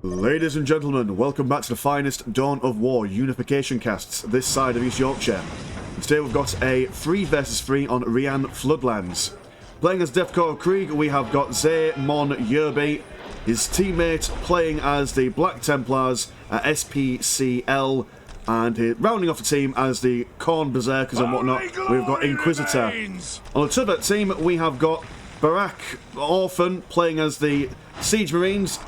Ladies and gentlemen, welcome back to the finest Dawn of War Unification casts this side of East Yorkshire. Today we've got a 3 vs 3 on Rian Floodlands. Playing as Defcore Krieg, we have got Zay Mon Yerby, his teammate playing as the Black Templars at SPCL, and rounding off the team as the Khorne Berserkers and whatnot, we've got Inquisitor. On the Tibet team, we have got Barak Orphan playing as the Siege Marines.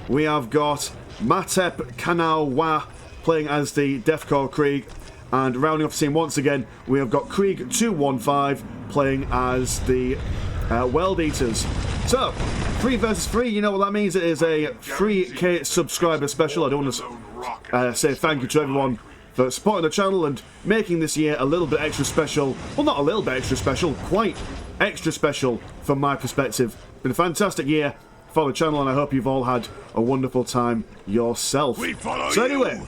We have got Matep Kanawa playing as the Defcore Krieg, and rounding off the team once again, we have got Krieg 215 playing as the Weld Eaters. So, 3 vs 3, you know what that means? It is a 3K subscriber special. I don't want to say thank you to everyone for supporting the channel and making this year a little bit extra special. Well, not a little bit extra special, quite extra special from my perspective. Been a fantastic year for the channel, and I hope you've all had a wonderful time yourself. So anyway,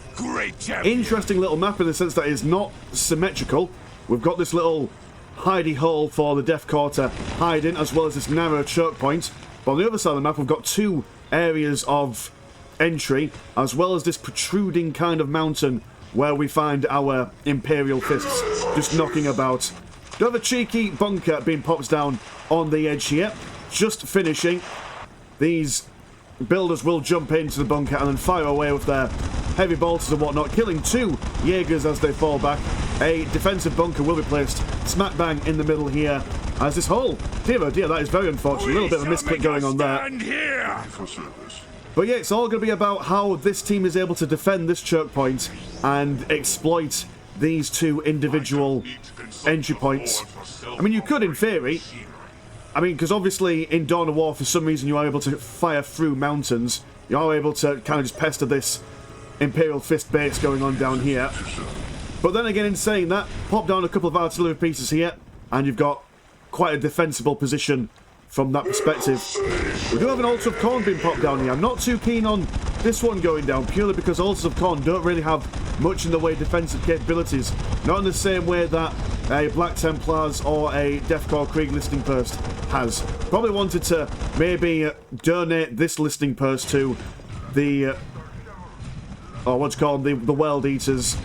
interesting little map in the sense that it's not symmetrical. We've got this little hidey hole for the Defcore to hide in, as well as this narrow choke point. But on the other side of the map, we've got 2 areas of entry, as well as this protruding kind of mountain where we find our Imperial fists just knocking about. We have a cheeky bunker being popped down on the edge here, just finishing. These builders will jump into the bunker and then fire away with their heavy bolters and whatnot, killing 2 Jaegers as they fall back. A defensive bunker will be placed smack bang in the middle here as this hole. Dear oh dear, that is very unfortunate. A little bit of a misclick going on there. But yeah, it's all going to be about how this team is able to defend this choke point and exploit these 2 individual entry points. I mean, you could, in theory, because obviously in Dawn of War, for some reason, you are able to fire through mountains. You are able to kind of just pester this Imperial Fist base going on down here. But then again, in saying that, pop down a couple of artillery pieces here, and you've got quite a defensible position from that perspective. We do have an Altar of Khorne being popped down here. I'm not too keen on this one going down, purely because Altars of Khorne don't really have much in the way of defensive capabilities. Not in the same way that a Black Templars or a Defcore Krieg listing post has. Probably wanted to maybe donate this listing post to the the Weld Eaters,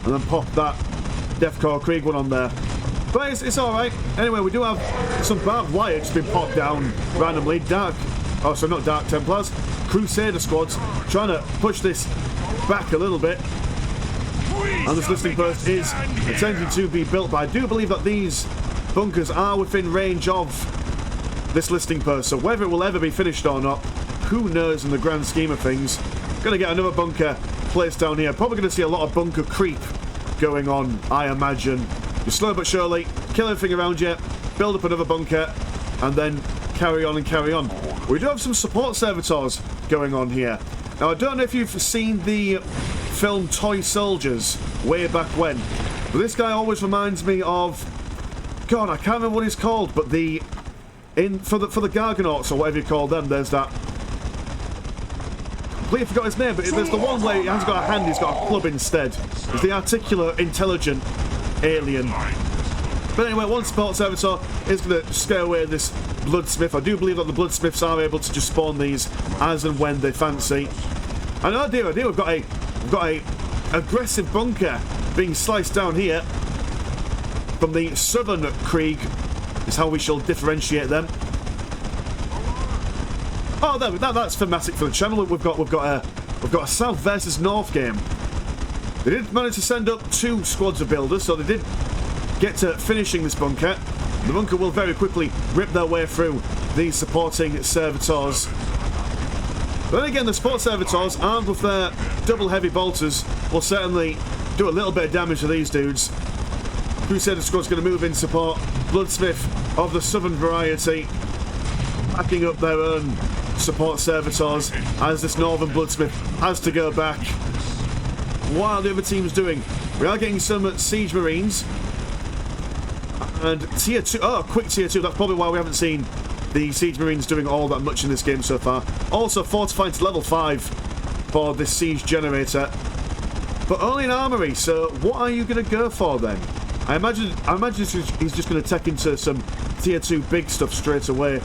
and then pop that Defcore Krieg one on there. But it's alright. Anyway, we do have some barbed wire just been popped down randomly. Not Dark Templars, Crusader squads trying to push this back a little bit. And this listing post is attempting to be built, but I do believe that these bunkers are within range of this listing post, so whether it will ever be finished or not, who knows in the grand scheme of things. Gonna get another bunker placed down here. Probably gonna see a lot of bunker creep going on, I imagine. Just slow but surely, kill everything around you, build up another bunker, and then carry on and carry on. We do have some support servitors going on here. Now, I don't know if you've seen the film Toy Soldiers way back when, but this guy always reminds me of, God, I can't remember what he's called, but for the Gargonauts or whatever you call them, there's that. I completely forgot his name, but there's the one where he hasn't got a hand, he's got a club instead. It's the articular, intelligent alien. But anyway, one support servitor is going to scare away this Bloodsmith. I do believe that the Bloodsmiths are able to just spawn these as and when they fancy. And oh dear, we've got a aggressive bunker being sliced down here from the Southern Krieg, is how we shall differentiate them. Oh, that's thematic for the channel. We've got a South versus North game. They did manage to send up 2 squads of builders, so they did get to finishing this bunker. The bunker will very quickly rip their way through these supporting servitors. But then again, the support servitors, armed with their double heavy bolters, will certainly do a little bit of damage to these dudes. Crusader squad's going to move in support. Bloodsmith of the southern variety, backing up their own support servitors as this northern Bloodsmith has to go back. What are the other teams doing? We are getting some Siege Marines. And tier 2, quick tier 2, that's probably why we haven't seen the Siege Marines doing all that much in this game so far. Also fortified to level 5 for this Siege Generator. But only an armory, so what are you going to go for then? I imagine he's just going to tech into some tier 2 big stuff straight away.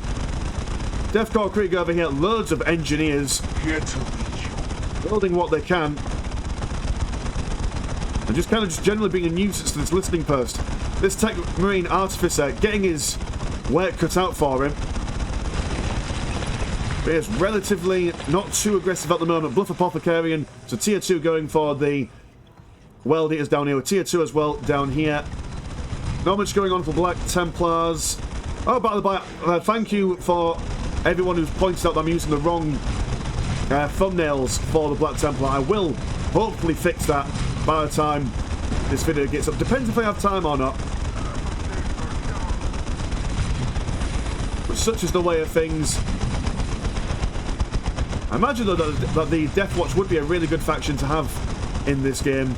Defcore Krieg over here, loads of engineers. Here to lead you. building what they can. And just kind of generally being a nuisance to this listening post. This Tech Marine Artificer getting his work cut out for him. But he is relatively not too aggressive at the moment. Bluff Apothecarian, so tier 2 going for the Weld Eaters down here, with tier 2 as well down here. Not much going on for Black Templars. Oh, by the way, thank you for everyone who's pointed out that I'm using the wrong thumbnails for the Black Templar. I will hopefully fix that by the time this video gets up. Depends if I have time or not. But such is the way of things. I imagine though that the Death Watch would be a really good faction to have in this game.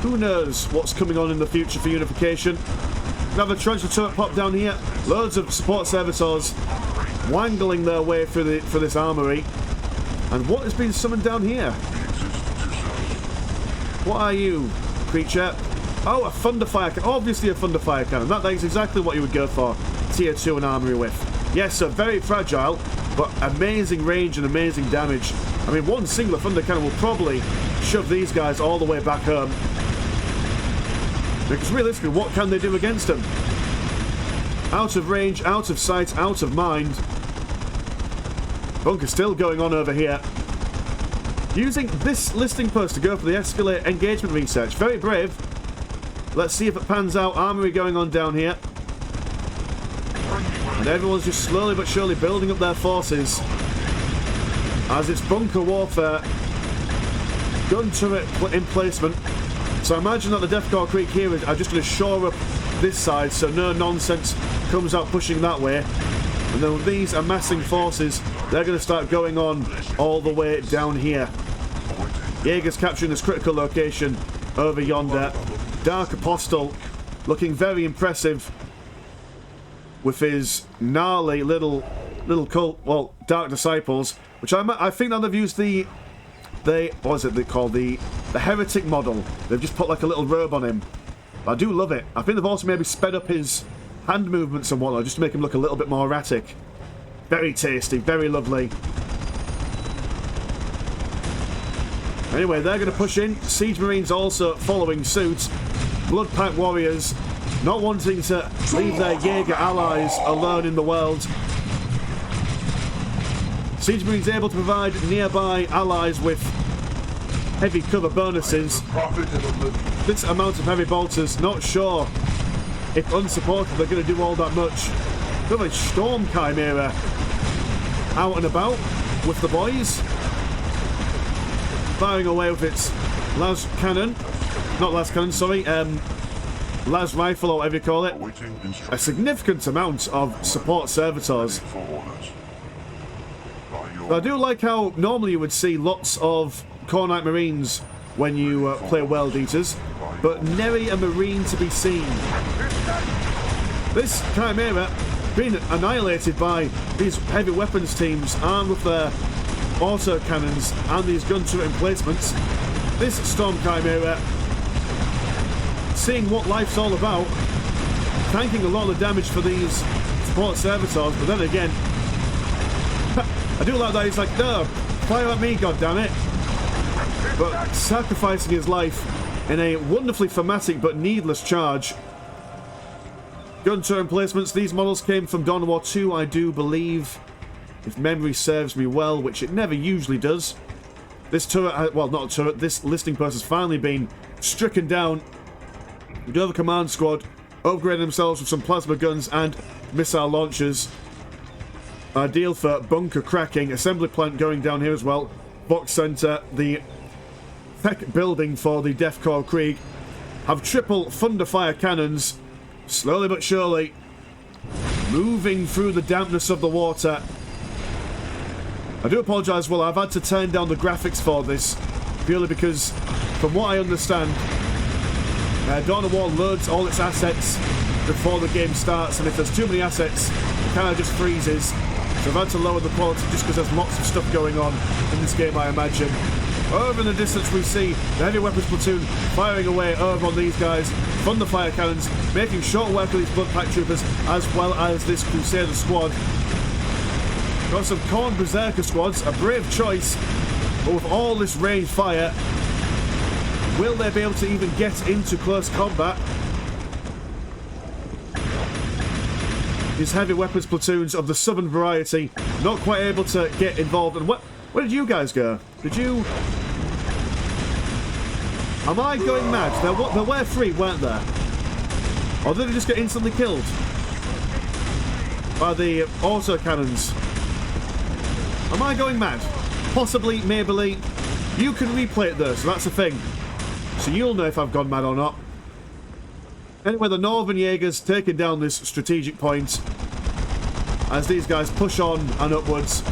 Who knows what's coming on in the future for Unification. We have a trencher turret pop down here. Loads of support servitors wangling their way through this armory. And what has been summoned down here? What are you, creature? Oh, a Thunderfire Cannon. Obviously a Thunderfire Cannon. That is exactly what you would go for tier 2 an armory with. Yes, so very fragile, but amazing range and amazing damage. I mean, one singular Thunder Cannon will probably shove these guys all the way back home. Because realistically, what can they do against them? Out of range, out of sight, out of mind. Bunker still going on over here. Using this listing post to go for the Escalate engagement research. Very brave. Let's see if it pans out. Armory going on down here. And everyone's just slowly but surely building up their forces. As it's bunker warfare. Gun turret in placement. So I imagine that the Deathcore Creek here are just going to shore up this side so no nonsense comes out pushing that way. And then with these amassing forces, they're going to start going on all the way down here. Jaeger's capturing this critical location over yonder. Dark Apostle looking very impressive with his gnarly little cult, well, Dark Disciples, which I think that they've used the what is it they call the Heretic model. They've just put like a little robe on him. I do love it. I think they've also maybe sped up his hand movements and whatnot just to make him look a little bit more erratic. Very tasty, very lovely. Anyway, they're going to push in. Siege Marines also following suit. Blood Pack Warriors not wanting to leave their Jaeger allies alone in the world. Siege Marines able to provide nearby allies with heavy cover bonuses. This amount of heavy bolters, not sure if unsupported they're going to do all that much. Got a Storm Chimera out and about with the boys. Firing away with its las cannon. Not las cannon, sorry. Las rifle or whatever you call it. A significant amount of support servitors. I do like how normally you would see lots of Core Knight Marines when you play Weld Eaters, but nary a Marine to be seen. This Chimera being annihilated by these heavy weapons teams armed with their auto cannons and these gun turret emplacements. This Storm Chimera seeing what life's all about, tanking a lot of the damage for these support servitors, but then again, I do like that he's like, no, fire at me, goddammit. But sacrificing his life in a wonderfully thematic but needless charge. Gun turret emplacements, these models came from Dawn of War 2, I do believe, if memory serves me well, which it never usually does. This turret, well, not a turret, this listing post has finally been stricken down. We do have a command squad upgrading themselves with some plasma guns and missile launchers. Ideal for bunker cracking. Assembly plant going down here as well. Box center, the tech building for the Deathcore Krieg. Have triple Thunderfire cannons. Slowly but surely moving through the dampness of the water. I do apologise, well, I've had to turn down the graphics for this purely because, from what I understand, Dawn of War loads all its assets before the game starts, and if there's too many assets, it kind of just freezes. So I've had to lower the quality just because there's lots of stuff going on in this game, I imagine. Over in the distance we see the heavy weapons platoon firing away over on these guys. Thunderfire cannons making short work of these Blood Pack troopers as well as this Crusader squad. Got some Khorne Berserker squads, a brave choice. But with all this range fire, will they be able to even get into close combat? These heavy weapons platoons of the southern variety not quite able to get involved. And where did you guys go? Did you... Am I going mad? There were 3, weren't there? Or did they just get instantly killed by the autocannons? Am I going mad? Possibly, maybe. You can replay it though, so that's the thing. So you'll know if I've gone mad or not. Anyway, the Northern Jaegers taking down this strategic point as these guys push on and upwards.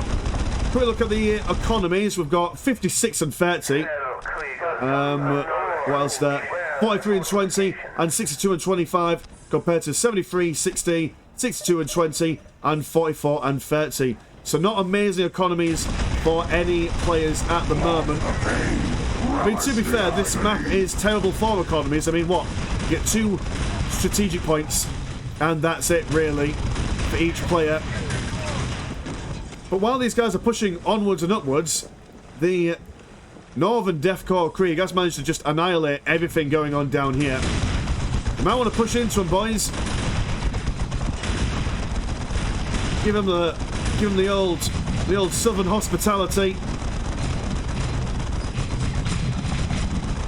Quick look at the economies. We've got 56 and 30. Whilst 43 and 20 and 62 and 25 compared to 73, 60, 62 and 20 and 44 and 30. So not amazing economies for any players at the moment. I mean, to be fair, this map is terrible for economies. I mean, what? You get 2 strategic points, and that's it, really, for each player. But while these guys are pushing onwards and upwards, the Northern Death Corps Krieg has managed to just annihilate everything going on down here. You might want to push into them, boys. Give them the old southern hospitality.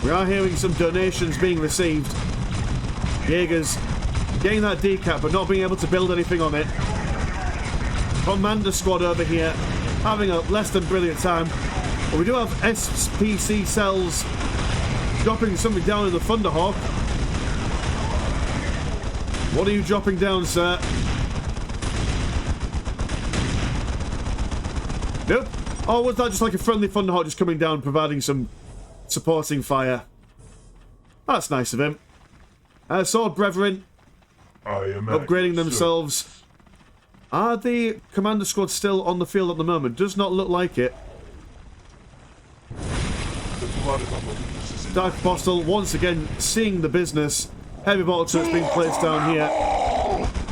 We are hearing some donations being received. Jaegers getting that decap but not being able to build anything on it. Commander squad over here having a less than brilliant time. But we do have SPC cells dropping something down in the Thunderhawk. What are you dropping down, sir? Nope. Oh, was that just like a friendly Thunderhawk just coming down providing some supporting fire? That's nice of him. Sword Brethren upgrading themselves. Are the Commander Squad still on the field at the moment? Does not look like it. Dark Apostle once again seeing the business. Heavy bottle turrets being placed down here.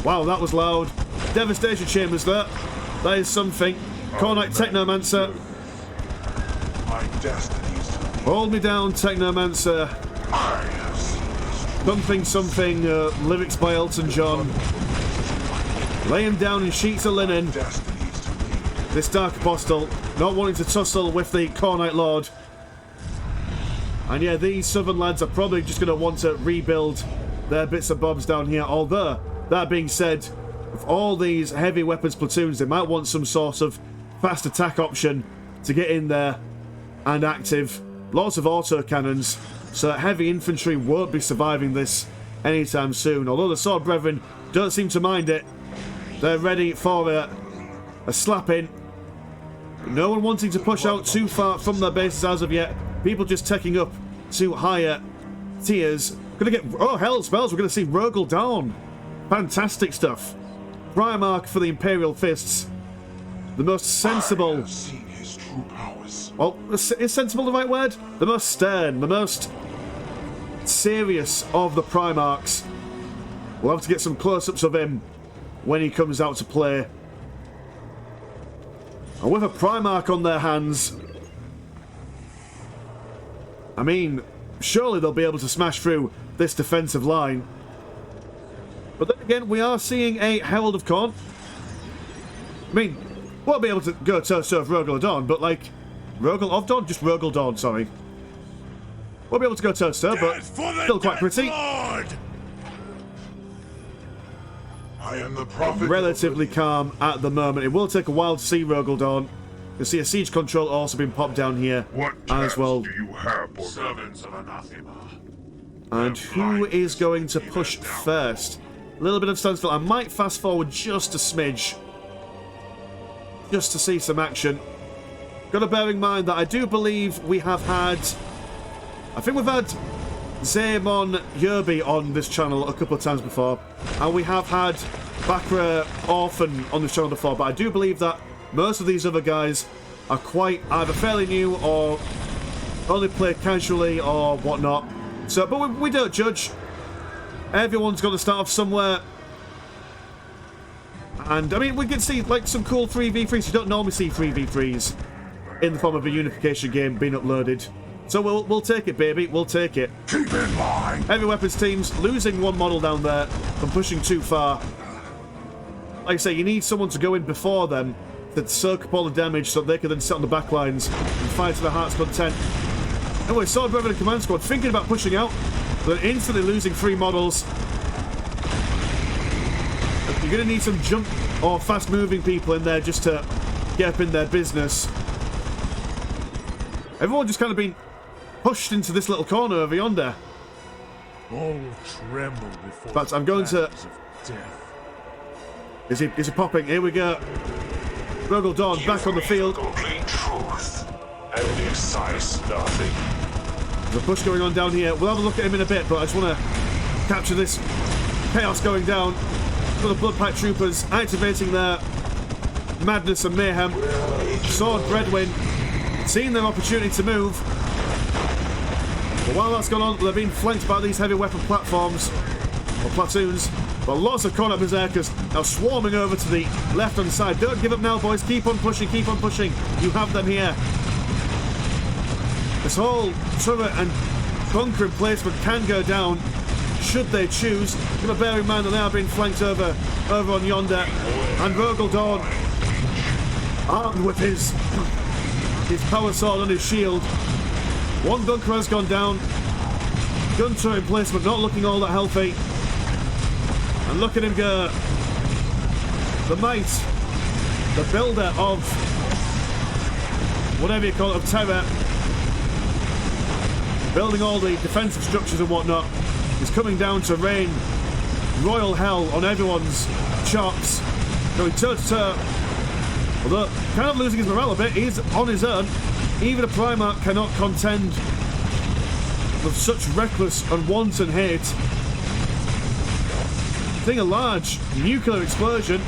Wow, that was loud. Devastation chambers there. That is something. Cornite Technomancer. Hold me down, Technomancer. Something, lyrics by Elton John. Lay him down in sheets of linen. This Dark Apostle not wanting to tussle with the Cornite Lord. And yeah, these southern lads are probably just going to want to rebuild their bits and bobs down here. Although, that being said, with all these heavy weapons platoons, they might want some sort of fast attack option to get in there and active. Lots of autocannons, so that heavy infantry won't be surviving this anytime soon. Although the Sword Brethren don't seem to mind it. They're ready for a slap-in. No one wanting to push out too far from their bases as of yet. People just taking up to higher tiers. Gonna get... Oh, hell spells. We're gonna see Rogel down. Fantastic stuff. Primarch for the Imperial Fists. The most sensible... I have seen his true powers. Well, is sensible the right word? The most stern, the most serious of the Primarchs. We'll have to get some close-ups of him when he comes out to play. And with a Primarch on their hands, I mean, surely they'll be able to smash through this defensive line. But then again, we are seeing a Herald of Khorne. I mean, won't be able to go toe-to-toe with Rogel of Dawn, but like... Rogel of Dawn? Just Rogel Dawn, sorry. Won't be able to go toe-to-toe, but still quite pretty. I am the prophet. Relatively calm at the moment. It will take a while to see Rogel Dawn. You'll see a siege control also being popped down here as well. Do you have for servants of Anathema? And who is going to push first? A little bit of standstill. I might fast forward just a smidge, just to see some action. Got to bear in mind that I do believe we have had... I think we've had Zaemon Yerby on this channel a couple of times before. And we have had Bakra Orphan on this channel before. But I do believe that most of these other guys are quite either fairly new or only play casually or whatnot. So, but we don't judge. Everyone's got to start off somewhere. And, I mean, we can see, like, some cool 3v3s. You don't normally see 3v3s. in the form of a Unification game being uploaded. So we'll take it, baby. We'll take it. Keep in mind. Heavy weapons teams losing one model down there from pushing too far. Like I say, you need someone to go in before them to soak up all the damage so they can then sit on the back lines and fight to their heart's content. Anyway, Sword Brother and Command Squad thinking about pushing out, but instantly losing 3 models. You're going to need some jump or fast-moving people in there just to get up in their business. Everyone just kind of been pushed into this little corner over yonder. All tremble before. But I'm going to. Death. Is he popping? Here we go. Rogel Dawn back on the field. Complete truth and excise nothing. There's a push going on down here. We'll have a look at him in a bit, but I just want to capture this chaos going down. For the Bloodpipe Troopers activating their madness and mayhem. Sword Breadwin seeing their opportunity to move. But while that's gone on, they're being flanked by these heavy weapon platforms or platoons. But lots of Cornet Berserkers now swarming over to the left-hand side. Don't give up now, boys. Keep on pushing, keep on pushing. You have them here. This whole turret and bunker emplacement can go down should they choose. But bear in mind that they are being flanked over on yonder. And Rogel Dawn, armed with his power sword on his shield. One bunker has gone down. Gun turret emplacement not looking all that healthy. And look at him go. The might, the builder of whatever you call it, of terror, building all the defensive structures and whatnot, is coming down to rain royal hell on everyone's chops. Going toe to toe. Although kind of losing his morale a bit, he's on his own. Even a Primarch cannot contend with such reckless and wanton hate. Seeing a large nuclear explosion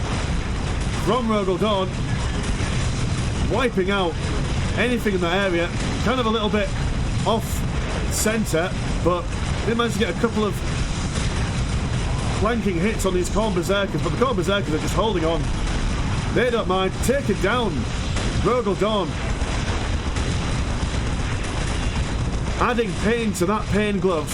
from Rogel Dawn, wiping out anything in that area. Kind of a little bit off centre, but they managed to get a couple of flanking hits on these Khorne Berserkers, but the Khorne Berserkers are just holding on. They don't mind. Take it down. Rogel Dawn. Adding pain to that pain glove.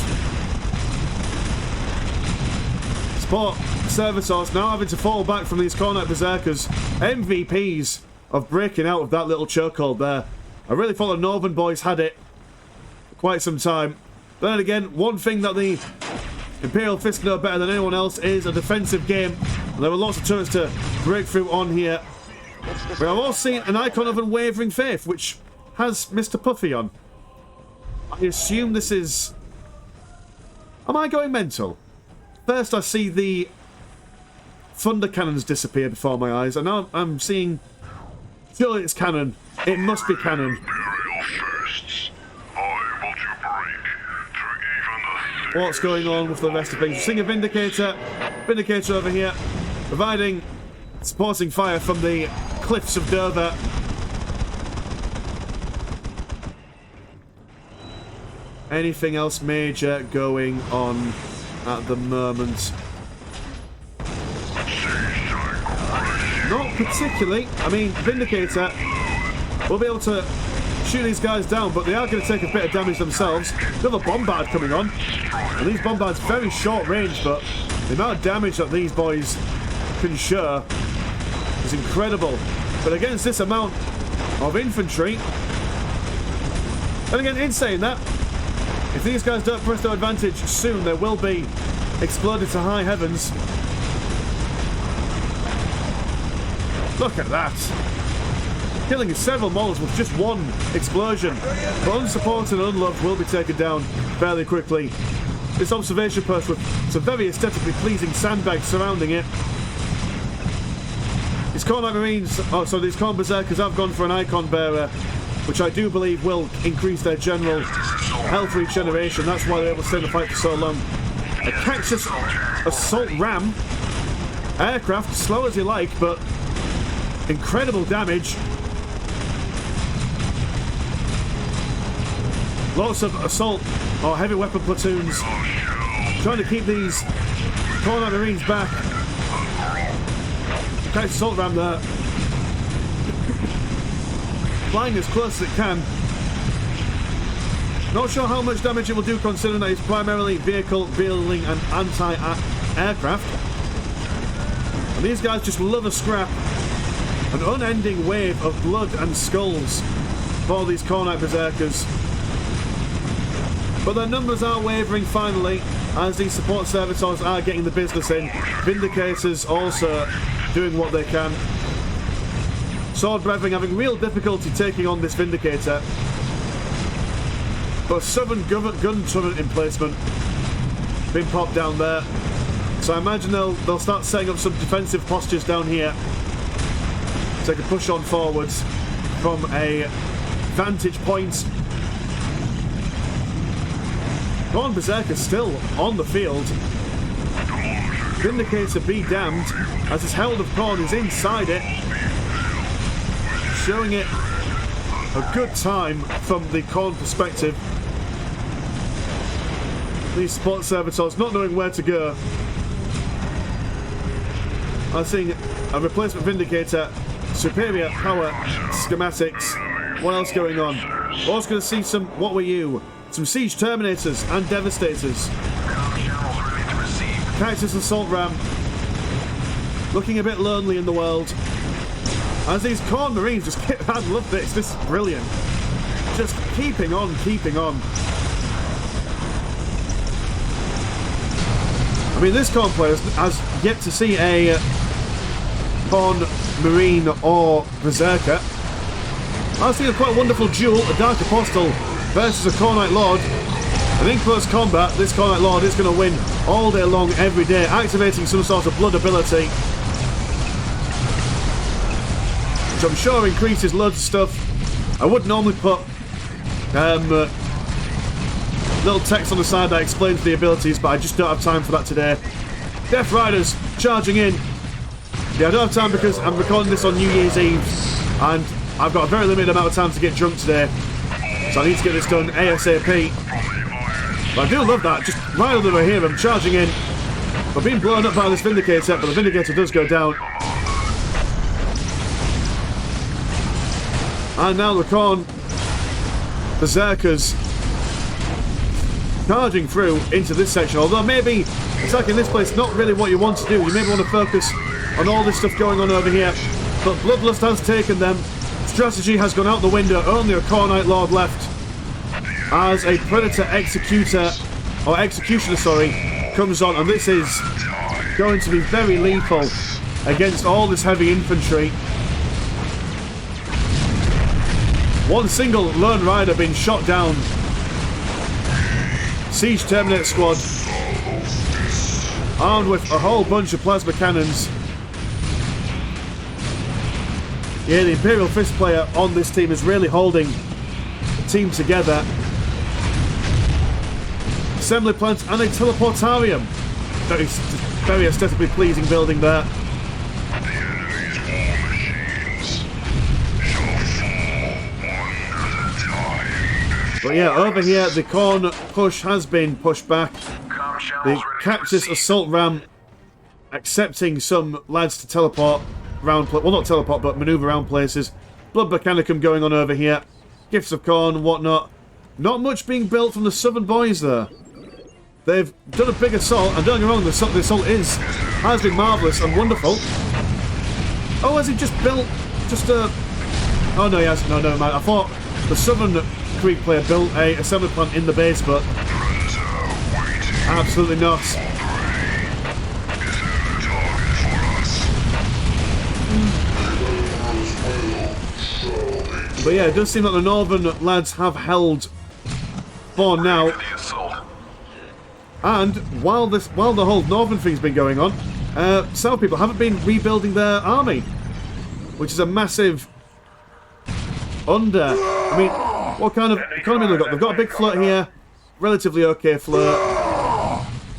Sport Servitors now having to fall back from these Cornet Berserkers. MVPs of breaking out of that little chokehold there. I really thought the Northern boys had it for quite some time. Then again, one thing that the Imperial Fist know better than anyone else is a defensive game. And there were lots of turrets to break through on here. We have all seen an icon of unwavering faith, which has Mr. Puffy on. I assume this is... Am I going mental? First I see the thunder cannons disappear before my eyes, and now I'm seeing... Surely it's canon. It must be canon. What's going on with the rest of things? We're seeing a Vindicator. Vindicator over here, providing supporting fire from the cliffs of Dover. Anything else major going on at the moment? Not particularly. I mean, Vindicator will be able to shoot these guys down, but they are going to take a bit of damage themselves. Another bombard coming on. And these bombards very short range, but the amount of damage that these boys can show is incredible. But against this amount of infantry, and again, in saying that, if these guys don't press their advantage soon, they will be exploded to high heavens. Look at that. Killing several models with just one explosion. But unsupported and unloved will be taken down fairly quickly. This observation post with some very aesthetically pleasing sandbags surrounding it. These Khorne Marines, these Khorne Berserkers have gone for an icon bearer, which I do believe will increase their general health for each generation. That's why they're able to stay in the fight for so long. A Cactus Assault Ram aircraft, slow as you like, but incredible damage. Lots of assault or heavy weapon platoons trying to keep these Khorne Marines back. Cactus Assault Ram there. flying as close as it can. Not sure how much damage it will do considering that it's primarily vehicle, building and anti-aircraft. And these guys just love a scrap. An unending wave of blood and skulls for these Khornite Berserkers. But their numbers are wavering finally as these support servitors are getting the business in. Vindicators also doing what they can. Sword Brethren having real difficulty taking on this Vindicator. But Southern gun turret emplacement being popped down there. So I imagine they'll start setting up some defensive postures down here. So they can push on forwards from a vantage point. Khorne Berserker still on the field. Vindicator be damned, as his Herald of Khorne is inside it. Showing it a good time from the Khorne perspective. These support servitors not knowing where to go. I'm seeing a replacement Vindicator, superior power schematics. What else going on? We're also going to see some, what were you? Some Siege Terminators and Devastators. Cactus Assault Ram. Looking a bit lonely in the world. As these Khorne Marines just keep, I love this. This is brilliant. Just keeping on, keeping on. I mean, this Khorne player has yet to see a Khorne Marine or Berserker. I was thinking quite a wonderful duel, a Dark Apostle versus a Khornite Lord. And in close combat, this Khornite Lord is going to win all day long, every day, activating some sort of blood ability. Which I'm sure increases loads of stuff. I would normally put little text on the side that explains the abilities, but I just don't have time for that today. Death Riders charging in. Yeah, I don't have time because I'm recording this on New Year's Eve, and I've got a very limited amount of time to get drunk today. So I need to get this done ASAP. But I do love that, just right under the here, I'm charging in. We're being blown up by this Vindicator, but the Vindicator does go down. And now the Khorne Berserkers charging through into this section, although maybe attacking this place not really what you want to do. You maybe want to focus on all this stuff going on over here, but Bloodlust has taken them. Strategy has gone out the window. Only a Khornite Lord left as a Predator Executioner comes on, and this is going to be very lethal against all this heavy infantry. One single Lone Rider being shot down. Siege Terminator squad armed with a whole bunch of plasma cannons. Yeah, the Imperial Fist player on this team is really holding the team together. Assembly plant and a teleportarium. Very aesthetically pleasing building there. But yeah, over here the Khorne push has been pushed back. The Cactus Assault Ram accepting some lads to teleport around, well not teleport but manoeuvre around places. Blood Mechanicum going on over here. Gifts of Khorne and whatnot. Not much being built from the Southern boys there. They've done a big assault, and don't get me wrong, the assault has been marvellous and wonderful. Oh, has he just built just a... Oh no, he hasn't. No, never mind. I thought the Southern Creek player built a assembly plant in the base, but absolutely not. But yeah, it does seem that the Northern lads have held for now. And while the whole Northern thing's been going on, South people haven't been rebuilding their army, which is a massive I mean, what kind of economy have they got? They've got a big flirt here, relatively okay flirt.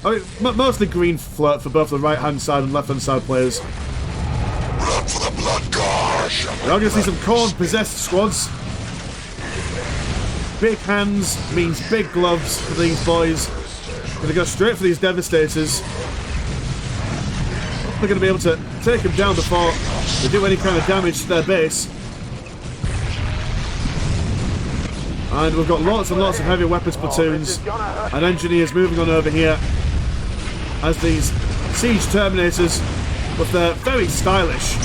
I mean, mostly green flirt for both the right-hand side and left-hand side players. Run for the blood gorge. We're going to see some Khorne-possessed squads. Big hands means big gloves for these boys. Going to go straight for these Devastators. They're going to be able to take them down before they do any kind of damage to their base. And we've got lots and lots of heavy weapons platoons and engineers moving on over here as these siege terminators with their very stylish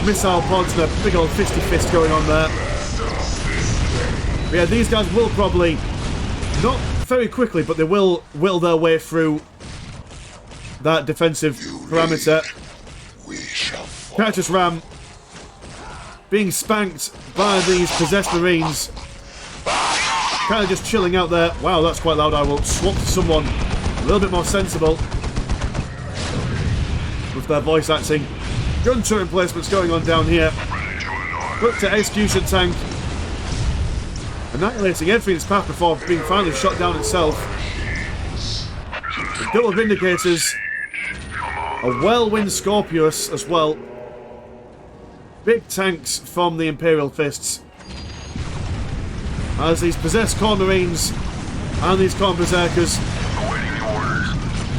missile pods and a big old fisty fist going on there. But yeah, these guys will probably, not very quickly, but they will their way through that defensive parameter. Cactus Ram being spanked by these possessed marines. Kind of just chilling out there. Wow, that's quite loud. I will swap to someone a little bit more sensible with their voice acting. Gun turret placements going on down here. Quick to execution tank. Annihilating everything in its path before being finally shot down itself. A couple of Vindicators. A Whirlwind Scorpius as well. Big tanks from the Imperial Fists. As these possessed Corn Marines and these Corn Berserkers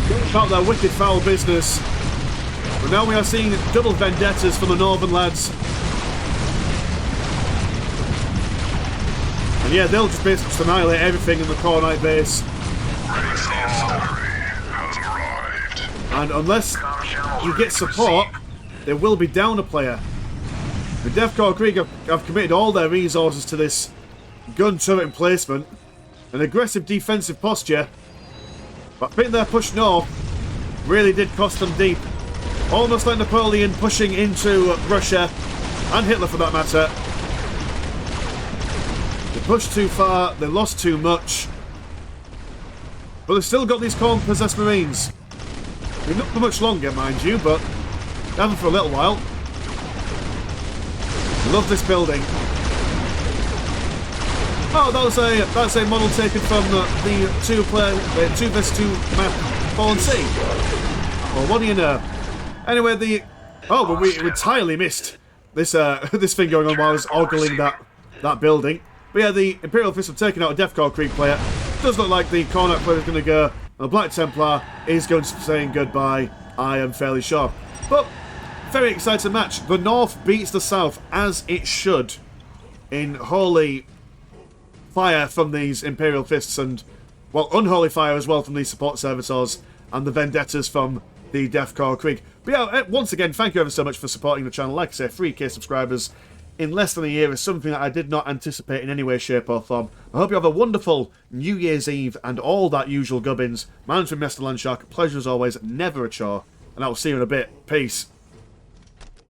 go about their wicked foul business. But now we are seeing double vendettas for the Northern lads. And yeah, they'll just basically just annihilate everything in the Cornite base. And unless you get support, they will be down a player. The Death Corps Krieg have committed all their resources to this gun turret emplacement, an aggressive defensive posture, but I think their push north really did cost them deep. Almost like Napoleon pushing into Russia, and Hitler for that matter. They pushed too far, they lost too much, but they've still got these Corn possessed Marines. I mean, not for much longer, mind you, but have them for a little while. Love this building. Oh, that's a model taken from the 2 vs 2 map 4C. Well, what do you know? Anyway, we entirely missed this this thing going on while I was ogling that building. But yeah, the Imperial Fists have taken out a Death Corps Krieg player. Does look like the Cornet player is going to go, and the Black Templar is going to be saying goodbye. I am fairly sure. But very exciting match. The North beats the South as it should in holy fire from these Imperial Fists and, well, unholy fire as well from these support servitors and the vendettas from the Death Corps Krieg. But yeah, once again, thank you ever so much for supporting the channel. Like I say, 3k subscribers in less than a year is something that I did not anticipate in any way, shape or form. I hope you have a wonderful New Year's Eve and all that usual gubbins. My name's been Mr. Landshark. Pleasure as always, never a chore. And I will see you in a bit. Peace.